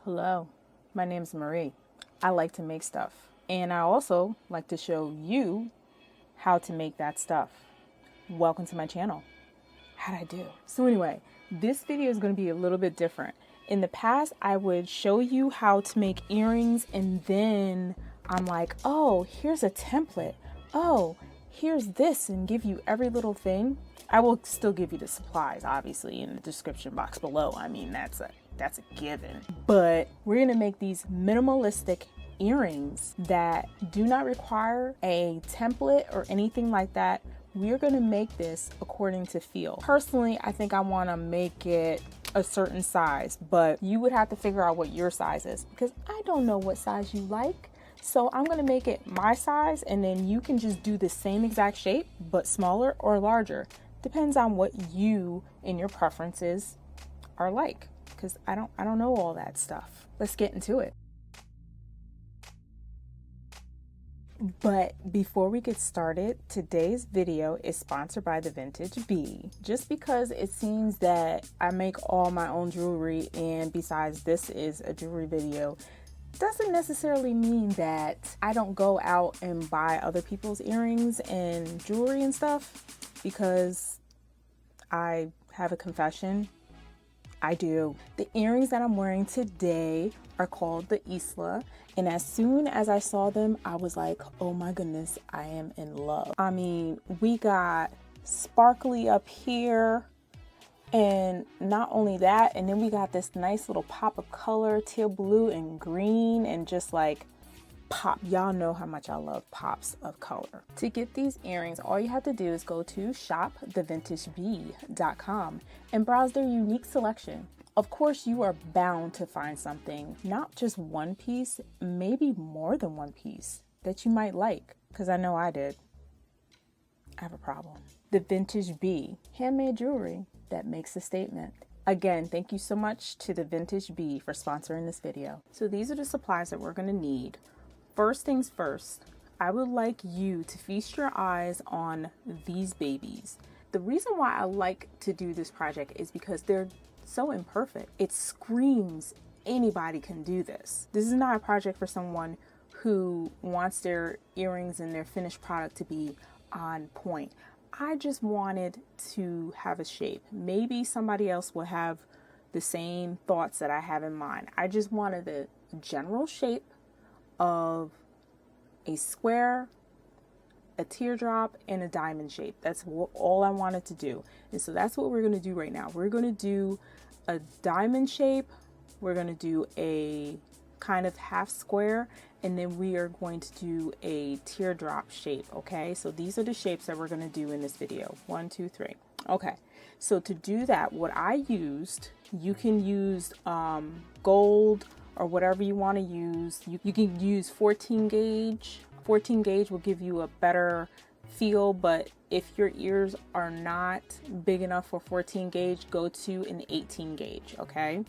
Hello, my name's Marie. I like to make stuff, and I also like to show you how to make that stuff. Welcome to my channel. How'd I do? So anyway, this video is going to be a little bit different. In the past, I would show you how to make earrings, and then I'm like, oh, here's a template. Oh, here's this, and give you every little thing. I will still give you the supplies, obviously, in the description box below. I mean, that's a given. But we're gonna make these minimalistic earrings that do not require a template or anything like that. We're gonna make this according to feel. Personally, I think I wanna make it a certain size, but you would have to figure out what your size is, because I don't know what size you like. So I'm gonna make it my size, and then you can just do the same exact shape, but smaller or larger. Depends on what you and your preferences are like, because I don't know all that stuff. Let's get into it. But before we get started, today's video is sponsored by the Vintage Bee. Just because it seems that I make all my own jewelry, and besides this is a jewelry video, doesn't necessarily mean that I don't go out and buy other people's earrings and jewelry and stuff, because I have a confession. I do. The earrings that I'm wearing today are called the 𝐈𝐶, and as soon as I saw them, I was like, oh my goodness, I am in love. I mean, we got sparkly up here, and not only that, and then we got this nice little pop of color, teal blue and green, and just like pop. Y'all know how much I love pops of color. To get these earrings, all you have to do is go to shopthevintagebee.com and browse their unique selection. Of course, you are bound to find something, not just one piece, maybe more than one piece that you might like, because I know I did. I have a problem. The Vintage Bee, handmade jewelry that makes a statement. Again, thank you so much to the Vintage Bee for sponsoring this video. So these are the supplies that we're going to need. First things first, I would like you to feast your eyes on these babies. The reason why I like to do this project is because they're so imperfect. It screams anybody can do this. This is not a project for someone who wants their earrings and their finished product to be on point. I just wanted to have a shape. Maybe somebody else will have the same thoughts that I have in mind. I just wanted the general shape of a square, a teardrop, and a diamond shape. That's all I wanted to do. And so that's what we're going to do right now. We're going to do a diamond shape. We're going to do a kind of half square, and then we are going to do a teardrop shape. Okay, so these are the shapes that we're going to do in this video. 1, 2, 3. Okay, so to do that, what I used, you can use gold or whatever you want to use. You can use 14 gauge. 14 gauge will give you a better feel, but if your ears are not big enough for 14 gauge, go to an 18 gauge, okay?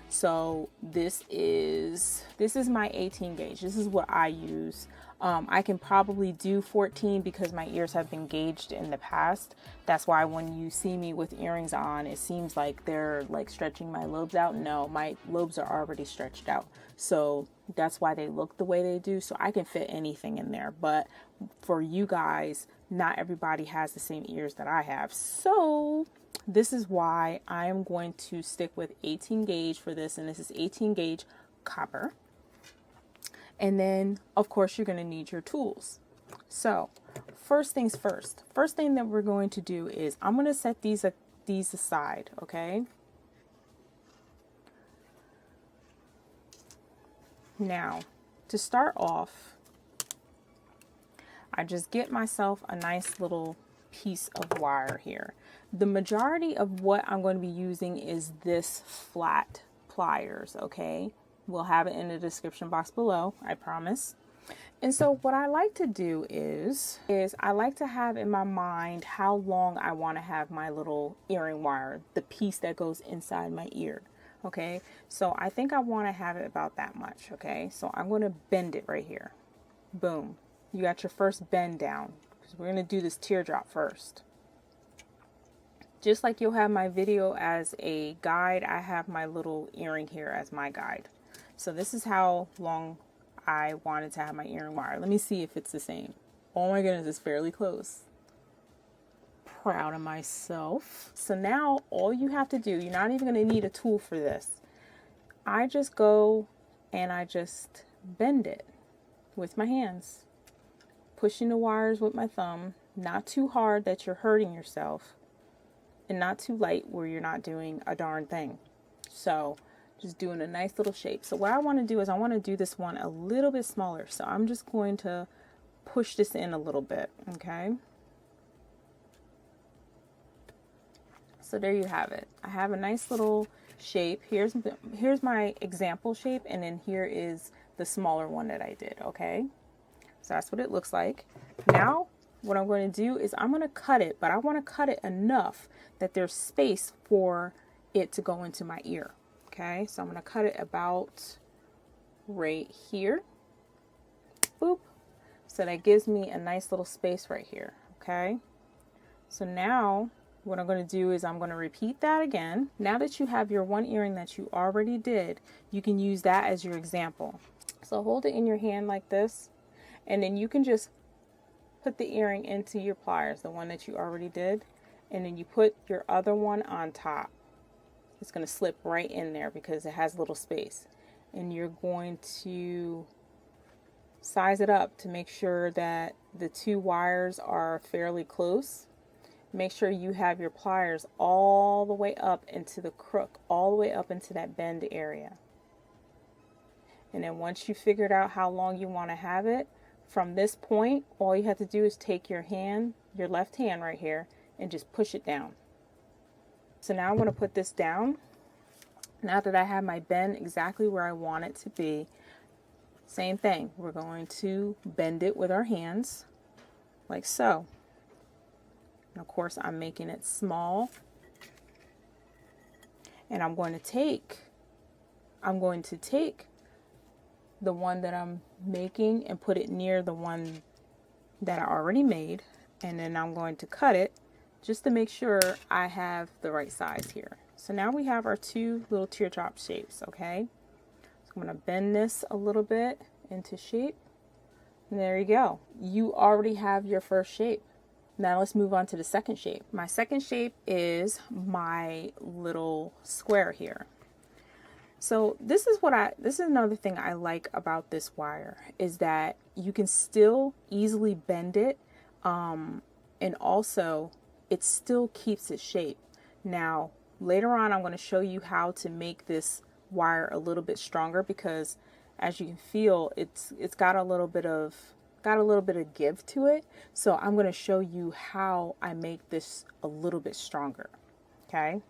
So this is my 18 gauge. This is what I use. I can probably do 14 because my ears have been gauged in the past. That's why when you see me with earrings on, it seems like they're like stretching my lobes out. No, my lobes are already stretched out. So that's why they look the way they do. So I can fit anything in there. But for you guys, not everybody has the same ears that I have. So this is why I am going to stick with 18 gauge for this. And this is 18 gauge copper. And then, of course, you're going to need your tools. So first things first. First thing that we're going to do is I'm going to set these aside, okay? Now, to start off, I just get myself a nice little piece of wire here. The majority of what I'm going to be using is this flat pliers, okay? We'll have it in the description box below, I promise. And so what I like to do is I like to have in my mind how long I want to have my little earring wire, the piece that goes inside my ear. Okay, so I think I want to have it about that much. Okay, so I'm going to bend it right here. Boom. You got your first bend down, because we're going to do this teardrop first. Just like you'll have my video as a guide, I have my little earring here as my guide. So this is how long I wanted to have my earring wire. Let me see if it's the same. Oh my goodness, it's fairly close. Proud of myself. So now all you have to do, you're not even going to need a tool for this. I just go and I just bend it with my hands, pushing the wires with my thumb, not too hard that you're hurting yourself, and not too light where you're not doing a darn thing. So just doing a nice little shape. So what I want to do is I want to do this one a little bit smaller. So I'm just going to push this in a little bit. Okay. So there you have it. I have a nice little shape. Here's my example shape, and then here is the smaller one that I did. Okay. So that's what it looks like. Now what I'm going to do is I'm going to cut it, but I want to cut it enough that there's space for it to go into my ear. Okay, so I'm going to cut it about right here. Boop. So that gives me a nice little space right here. Okay, so now what I'm going to do is I'm going to repeat that again. Now that you have your one earring that you already did, you can use that as your example. So hold it in your hand like this, and then you can just put the earring into your pliers, the one that you already did, and then you put your other one on top. It's going to slip right in there because it has a little space. And you're going to size it up to make sure that the two wires are fairly close. Make sure you have your pliers all the way up into the crook, all the way up into that bend area. And then once you figured out how long you want to have it, from this point, all you have to do is take your hand, your left hand right here, and just push it down. So now I'm going to put this down. Now that I have my bend exactly where I want it to be, same thing. We're going to bend it with our hands, like so. And of course, I'm making it small. And I'm going to take the one that I'm making and put it near the one that I already made. And then I'm going to cut it just to make sure I have the right size here. So now we have our two little teardrop shapes, okay? So I'm going to bend this a little bit into shape. And there you go. You already have your first shape. Now let's move on to the second shape. My second shape is my little square here. So this is another thing I like about this wire, is that you can still easily bend it, and also it still keeps its shape. Now later on I'm going to show you how to make this wire a little bit stronger, because as you can feel, it's got a little bit of give to it. So I'm going to show you how I make this a little bit stronger. Okay,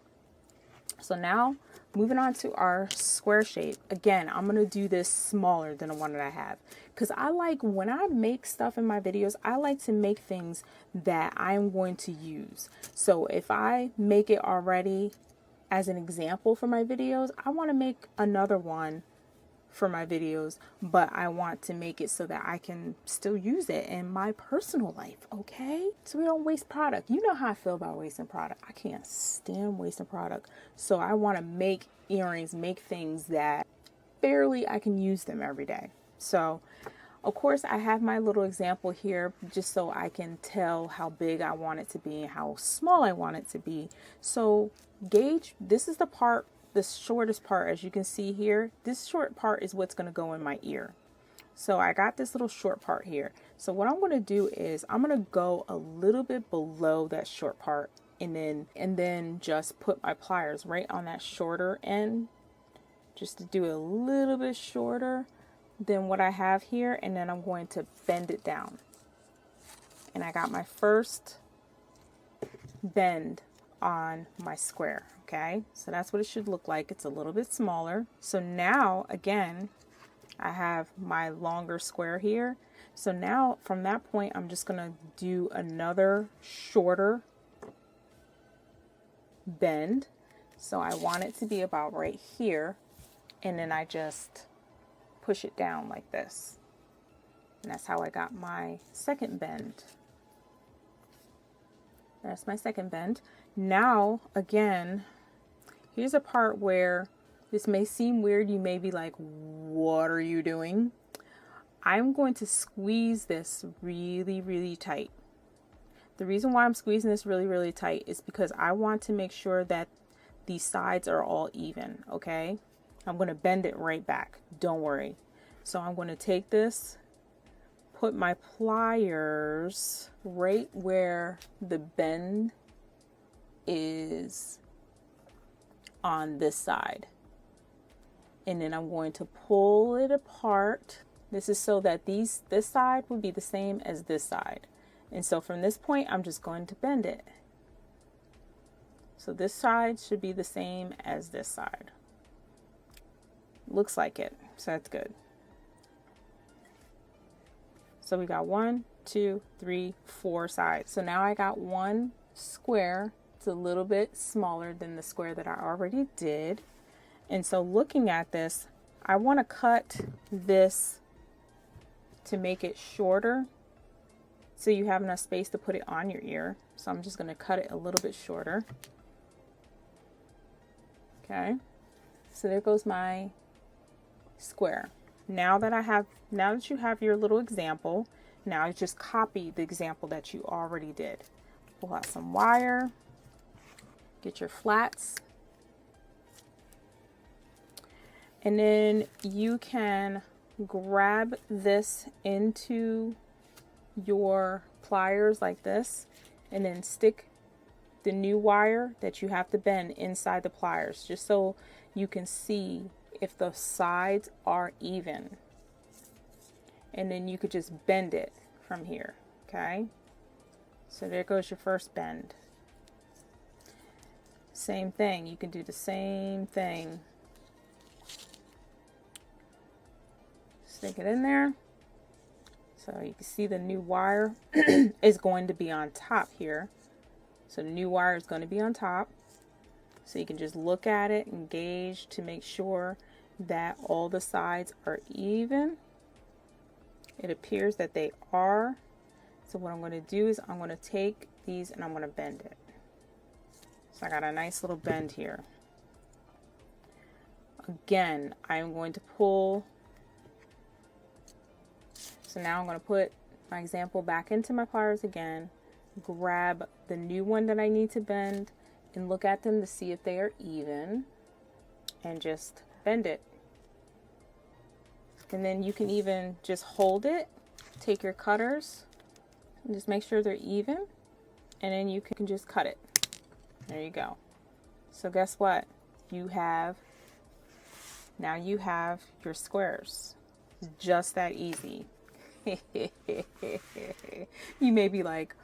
so now moving on to our square shape. Again, I'm going to do this smaller than the one that I have, because I like, when I make stuff in my videos, I like to make things that I'm going to use. So if I make it already as an example for my videos, I want to make another one for my videos, but I want to make it so that I can still use it in my personal life, okay? So we don't waste product. You know how I feel about wasting product. I can't stand wasting product. So I want to make earrings, make things that barely I can use them every day. So of course I have my little example here just so I can tell how big I want it to be and how small I want it to be. So gauge, this is the part, the shortest part, as you can see here. This short part is what's going to go in my ear. So I got this little short part here. So what I'm going to do is I'm going to go a little bit below that short part, and then just put my pliers right on that shorter end, just to do it a little bit shorter than what I have here. And then I'm going to bend it down. And I got my first bend on my square. Okay, so that's what it should look like. It's a little bit smaller. So now again, I have my longer square here. So now from that point, I'm just going to do another shorter bend. So I want it to be about right here, and then I just push it down like this. And that's how I got my second bend. That's my second bend. Now again, here's a part where This may seem weird. You may be like, what are you doing? I'm going to squeeze this really, really tight. The reason why I'm squeezing this really, really tight is because I want to make sure that these sides are all even, okay? I'm going to bend it right back. Don't worry. So I'm going to take this, put my pliers right where the bend is on this side. And then I'm going to pull it apart. This is so that this side would be the same as this side. And so from this point, I'm just going to bend it. So this side should be the same as this side. Looks like it, so that's good. So we got 1, 2, 3, 4 sides. So now I got one square. It's a little bit smaller than the square that I already did. And so looking at this, I want to cut this to make it shorter so you have enough space to put it on your ear. So I'm just going to cut it a little bit shorter. Okay, so there goes my square. Now that you have your little example, now you just copy the example that you already did. Pull out some wire, get your flats, and then you can grab this into your pliers like this, and then stick the new wire that you have to bend inside the pliers, just so you can see if the sides are even. And then you could just bend it from here. Okay, so there goes your first bend. Same thing, you can do the same thing. Stick it in there. So you can see the new wire is going to be on top here. So the new wire is going to be on top. So you can just look at it and gauge to make sure that all the sides are even. It appears that they are. So what I'm going to do is I'm going to take these and I'm going to bend it. So I got a nice little bend here. Again, I'm going to pull. So now I'm going to put my example back into my pliers again, grab the new one that I need to bend and look at them to see if they are even, and just bend it. And then you can even just hold it, take your cutters and just make sure they're even, and then you can just cut it. There you go. So guess what? Now you have your squares. Just that easy. You may be like,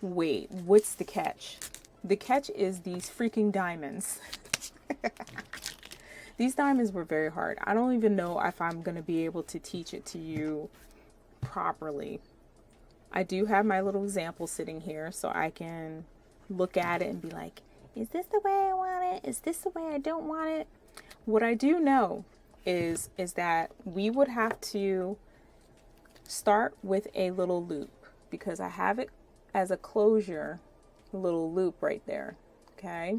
wait, what's the catch? The catch is these freaking diamonds. These diamonds were very hard. I don't even know if I'm going to be able to teach it to you properly. I do have my little example sitting here so I can look at it and be like, is this the way I want it? Is this the way I don't want it? What I do know is that we would have to start with a little loop, because I have it as a closure, little loop right there. Okay,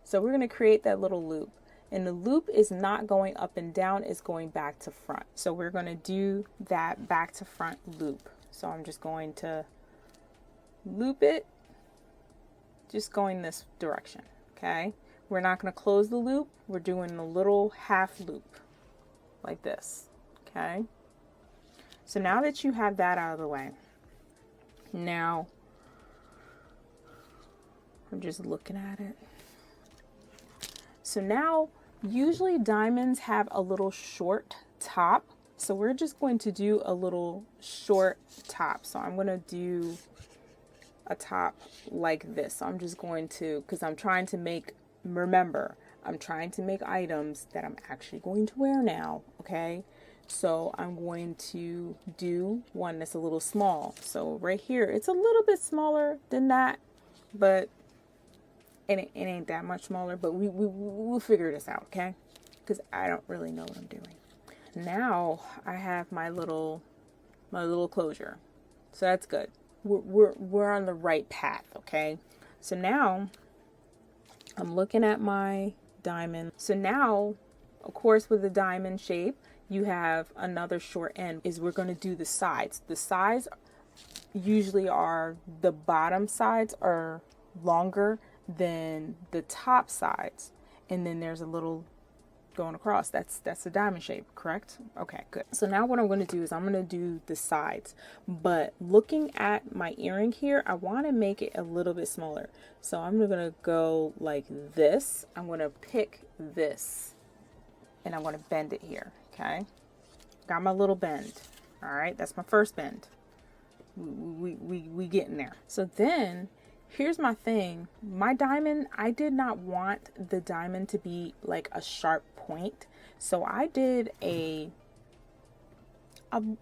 so we're going to create that little loop, and the loop is not going up and down, it's going back to front. So we're going to do that back to front loop. So I'm just going to loop it, just going this direction. Okay, we're not going to close the loop, we're doing a little half loop like this. Okay, so now that you have that out of the way, now I'm just looking at it. So now usually diamonds have a little short top, so we're just going to do a little short top. So I'm going to do a top like this. So I'm just going to, because I'm trying to make, remember, I'm trying to make items that I'm actually going to wear now. Okay, so I'm going to do one that's a little small. So right here, it's a little bit smaller than that, but it ain't that much smaller, but we'll figure this out. Okay, because I don't really know what I'm doing. Now I have my little closure, so that's good. We're on the right path. Okay, so now I'm looking at my diamond. So now of course, with the diamond shape, you have another short end is we're going to do the sides. The sides usually are, the bottom sides are longer than the top sides. And then there's a little going across. That's the diamond shape, correct? Okay, good. So now what I'm going to do is I'm going to do the sides, but looking at my earring here, I want to make it a little bit smaller. So I'm going to go like this. I'm going to pick this and I'm going to bend it here. Okay. Got my little bend. All right. That's my first bend. We getting there. So then here's my thing. My diamond, I did not want the diamond to be like a sharp point. So I did a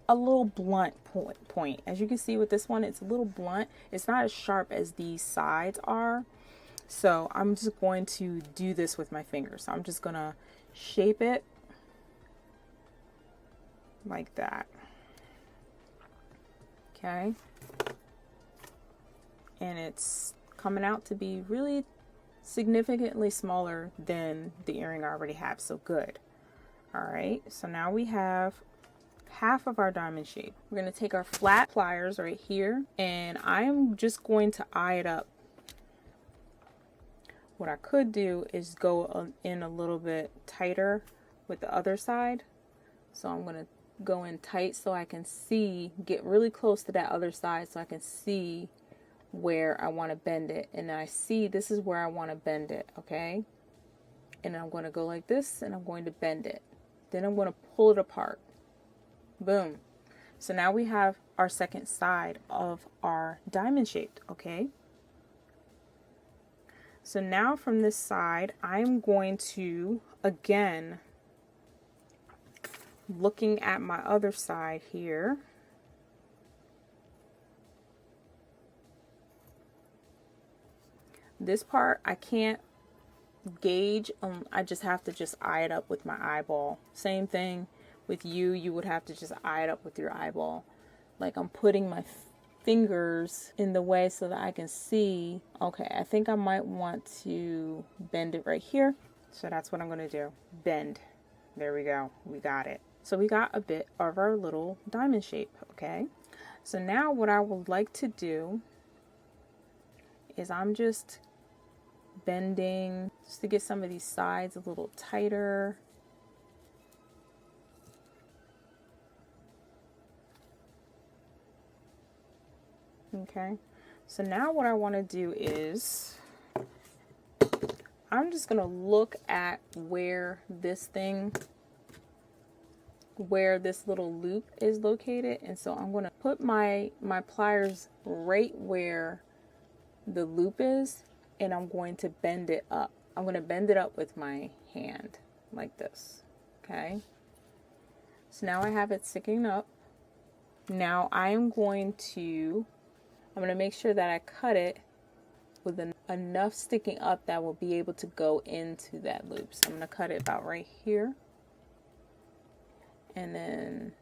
little blunt point. As you can see with this one, it's a little blunt. It's not as sharp as these sides are. So I'm just going to do this with my fingers. So I'm just going to shape it like that. Okay. And it's coming out to be really significantly smaller than the earring I already have. So good. All right. So now we have half of our diamond shape. We're going to take our flat pliers right here and I'm just going to eye it up. What I could do is go in a little bit tighter with the other side. So I'm going to go in tight so I can see, get really close to that other side so I can see where I want to bend it. And I see this is where I want to bend it. Okay. And I'm going to go like this and I'm going to bend it. Then I'm going to pull it apart. Boom. So now we have our second side of our diamond shape. Okay. So now from this side, I'm going to, again, looking at my other side here, this part I can't gauge. I just have to just eye it up with my eyeball. Same thing with you would have to just eye it up with your eyeball. Like I'm putting my fingers in the way so that I can see. Okay, I think I might want to bend it right here. So that's what I'm going to do. Bend. There we go. We got it. So we got a bit of our little diamond shape. Okay. So now what I would like to do is I'm just bending just to get some of these sides a little tighter. Okay, so now what I want to do is I'm just going to look at where this little loop is located. And so I'm going to put my pliers right where the loop is and I'm going to bend it up. I'm going to bend it up with my hand like this. Okay, so now I have it sticking up. Now I'm going to make sure that I cut it with enough sticking up that will be able to go into that loop. So I'm going to cut it about right here. And then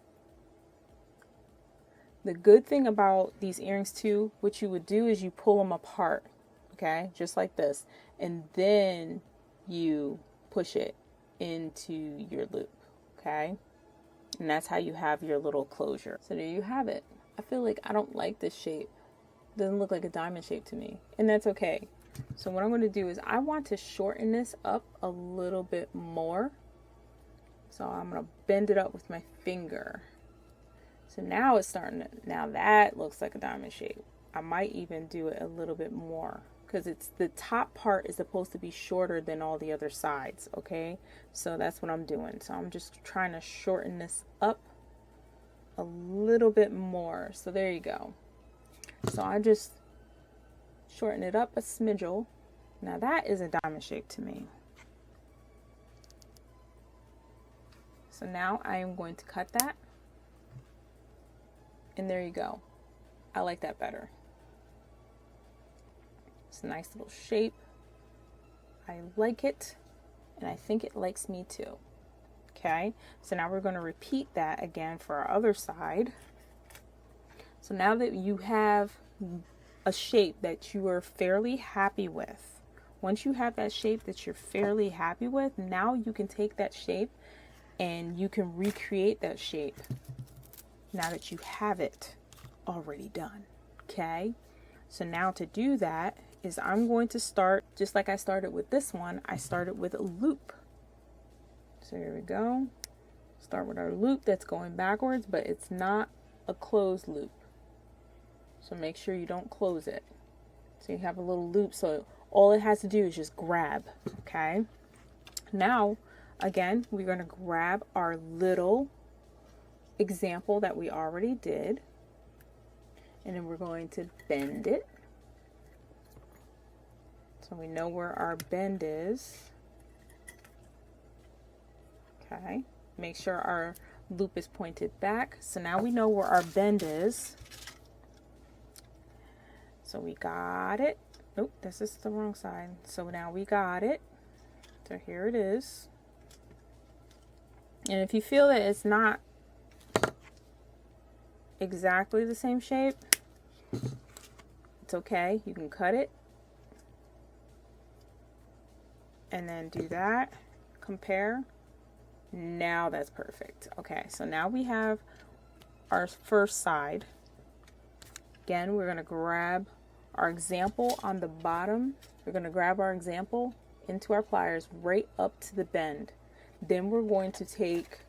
the good thing about these earrings too, what you would do is you pull them apart, okay, just like this. And then you push it into your loop, okay? And that's how you have your little closure. So there you have it. I feel like I don't like this shape. Doesn't look like a diamond shape to me, and that's okay. So what I'm going to do is I want to shorten this up a little bit more. So I'm going to bend it up with my finger. So now it's starting to, now that looks like a diamond shape. I might even do it a little bit more because it's the top part is supposed to be shorter than all the other sides. Okay, so that's what I'm doing. So I'm just trying to shorten this up a little bit more. So there you go. So I just shorten it up a smidgel. Now that is a diamond shape to me. So now I am going to cut that. And there you go. I like that better. It's a nice little shape. I like it. And I think it likes me too. Okay. So now we're going to repeat that again for our other side. So now that you have a shape that you are fairly happy with, Once you have that shape that you're fairly happy with, now you can take that shape and you can recreate that shape now that you have it already done. Okay, so now to do that is I'm going to start just like I started with this one. I started with a loop. So here we go. Start with our loop that's going backwards, but it's not a closed loop. So make sure you don't close it. So you have a little loop, so all it has to do is just grab. Okay, now again we're going to grab our little example that we already did, and then we're going to bend it so we know where our bend is. Okay, make sure our loop is pointed back. So now we know where our bend is. So we got it. Oh, this is the wrong side. So now we got it. So here it is. And if you feel that it's not exactly the same shape, it's okay. You can cut it. And then do that. Compare. Now that's perfect. Okay, so now we have our first side. Again, we're going to grab our example on the bottom. We're going to grab our example into our pliers right up to the bend. Then we're going to take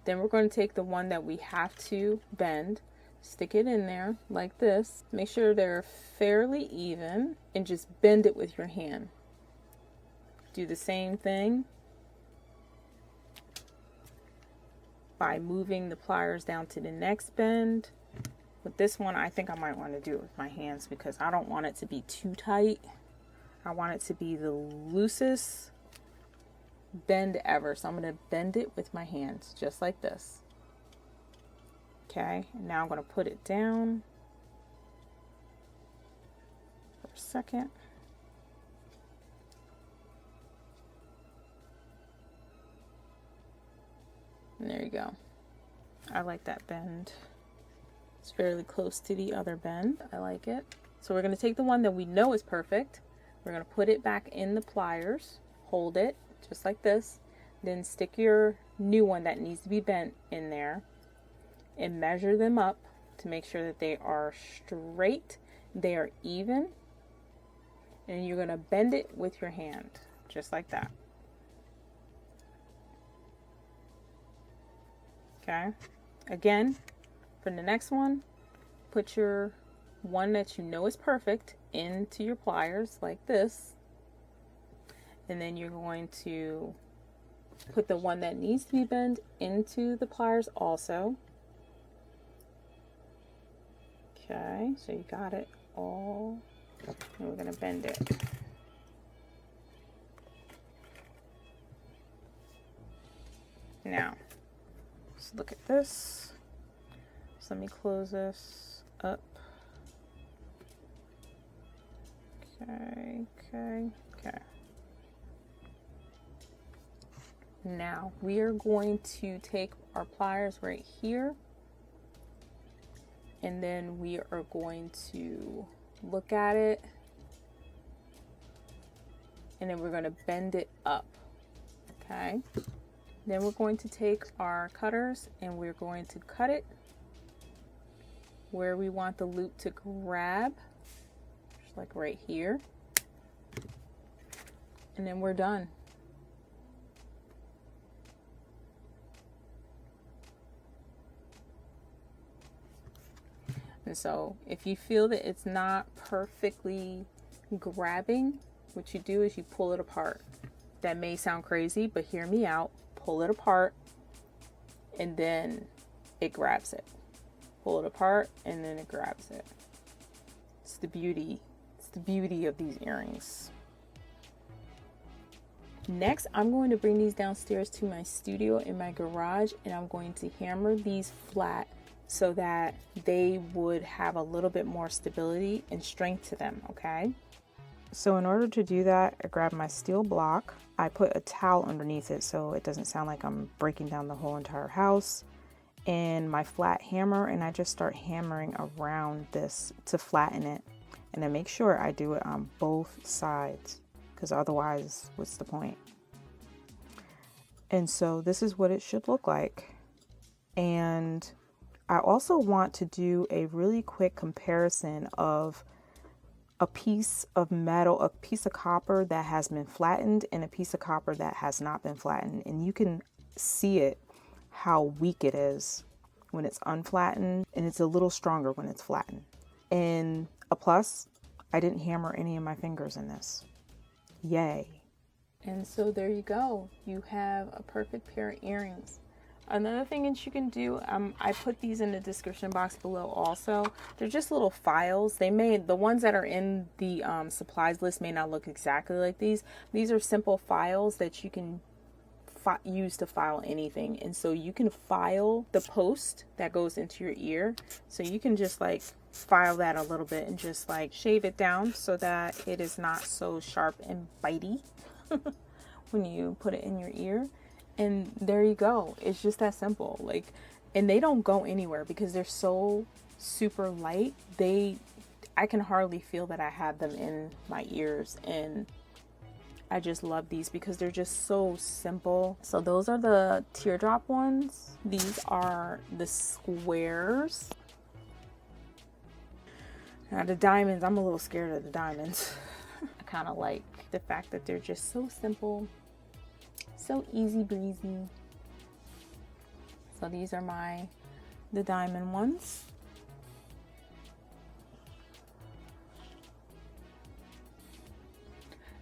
the one that we have to bend, stick it in there like this. Make sure they're fairly even and just bend it with your hand. Do the same thing by moving the pliers down to the next bend. With this one, I think I might want to do it with my hands because I don't want it to be too tight. I want it to be the loosest bend ever. So I'm going to bend it with my hands just like this. Okay, and now I'm going to put it down for a second. And there you go. I like that bend. It's fairly close to the other bend. I like it. So we're going to take the one that we know is perfect. We're going to put it back in the pliers, hold it just like this, then stick your new one that needs to be bent in there and measure them up to make sure that they are straight, they are even, and you're going to bend it with your hand just like that. Okay, again, for the next one, put your one that you know is perfect into your pliers like this, and then you're going to put the one that needs to be bent into the pliers also. Okay, so you got it all, and we're going to bend it. Now, let's look at this. So let me close this up. Okay. Now we are going to take our pliers right here, and then we are going to look at it, and then we're going to bend it up. Okay. Then we're going to take our cutters and we're going to cut it where we want the loop to grab, just like right here. And then we're done. And so if you feel that it's not perfectly grabbing, what you do is you pull it apart. That may sound crazy, but hear me out. Pull it apart and then it grabs it. Pull it apart and then it grabs it. It's the beauty. It's the beauty of these earrings. Next, I'm going to bring these downstairs to my studio in my garage, and I'm going to hammer these flat so that they would have a little bit more stability and strength to them, okay? So in order to do that, I grab my steel block. I put a towel underneath it so it doesn't sound like I'm breaking down the whole entire house, and my flat hammer, and I just start hammering around this to flatten it. And then make sure I do it on both sides, because otherwise, what's the point? And so this is what it should look like. And I also want to do a really quick comparison of a piece of metal, a piece of copper that has been flattened and a piece of copper that has not been flattened. And you can see it, how weak it is when it's unflattened, and it's a little stronger when it's flattened. And a plus, I didn't hammer any of my fingers in this. Yay. And so there you go. You have a perfect pair of earrings. Another thing that you can do, I put these in the description box below also. They're just little files. The ones that are in the supplies list may not look exactly like these. These are simple files that you can use to file anything. And so you can file the post that goes into your ear. So you can just like file that a little bit and just like shave it down so that it is not so sharp and bitey when you put it in your ear. And there you go. It's just that simple. Like, and they don't go anywhere because they're so super light. I can hardly feel that I have them in my ears, and I just love these because they're just so simple. So those are the teardrop ones. These are the squares. Now the diamonds, I'm a little scared of the diamonds. I kind of like the fact that they're just so simple. So easy breezy. So these are the diamond ones.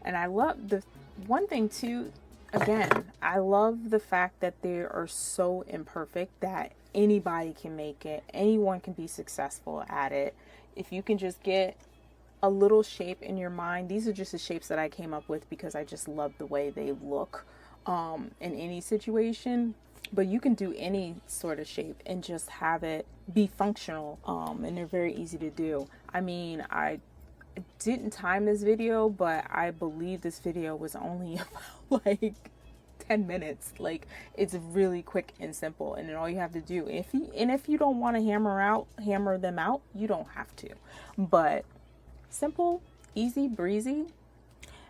And I love the one thing too, again, I love the fact that they are so imperfect that anybody can make it. Anyone can be successful at it. If you can just get a little shape in your mind. These are just the shapes that I came up with because I just love the way they look in any situation. But you can do any sort of shape and just have it be functional, and they're very easy to do. I mean, I didn't time this video, but I believe this video was only about like 10 minutes. Like, it's really quick and simple, and then all you have to do, if you don't want to hammer them out, you don't have to. But simple, easy breezy.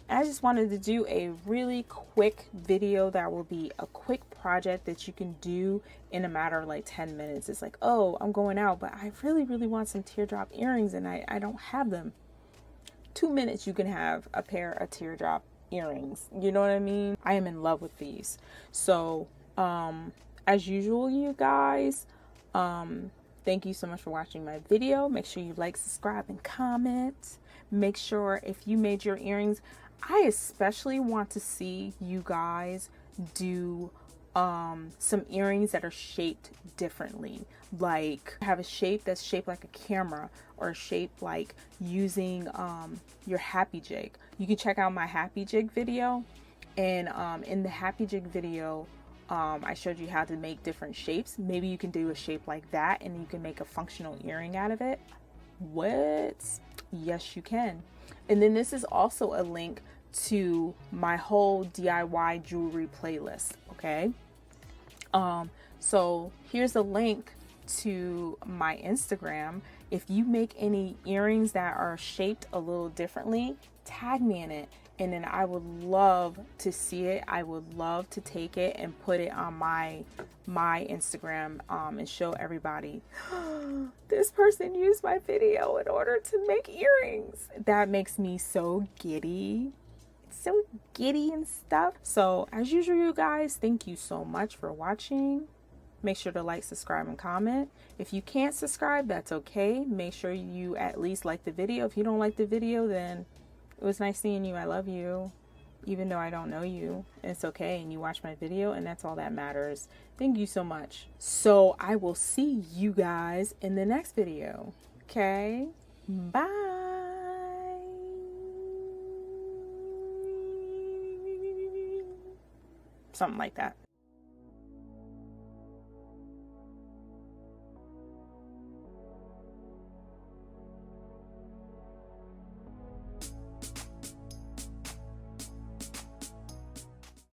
I just wanted to do a really quick video that will be a quick project that you can do in a matter of like 10 minutes. It's like, oh, I'm going out, but I really, really want some teardrop earrings and I don't have them. 2 minutes, you can have a pair of teardrop earrings. You know what I mean? I am in love with these. So, as usual, you guys, thank you so much for watching my video. Make sure you like, subscribe, and comment. Make sure if you made your earrings, I especially want to see you guys do some earrings that are shaped differently. Like have a shape that's shaped like a camera, or a shape like using your happy jig. You can check out my happy jig video, and in the happy jig video, I showed you how to make different shapes. Maybe you can do a shape like that and you can make a functional earring out of it. What? Yes, you can. And then this is also a link to my whole DIY jewelry playlist. Okay. So here's a link to my Instagram. If you make any earrings that are shaped a little differently, tag me in it, and then I would love to see it. I would love to take it and put it on my Instagram and show everybody this person used my video in order to make earrings. That makes me so giddy. It's so giddy and stuff. So as usual, you guys, thank you so much for watching. Make sure to like, subscribe, and comment. If you can't subscribe, that's okay. Make sure you at least like the video. If you don't like the video, then it was nice seeing you. I love you. Even though I don't know you. It's okay. And you watch my video, and that's all that matters. Thank you so much. So I will see you guys in the next video. Okay? Bye. Something like that.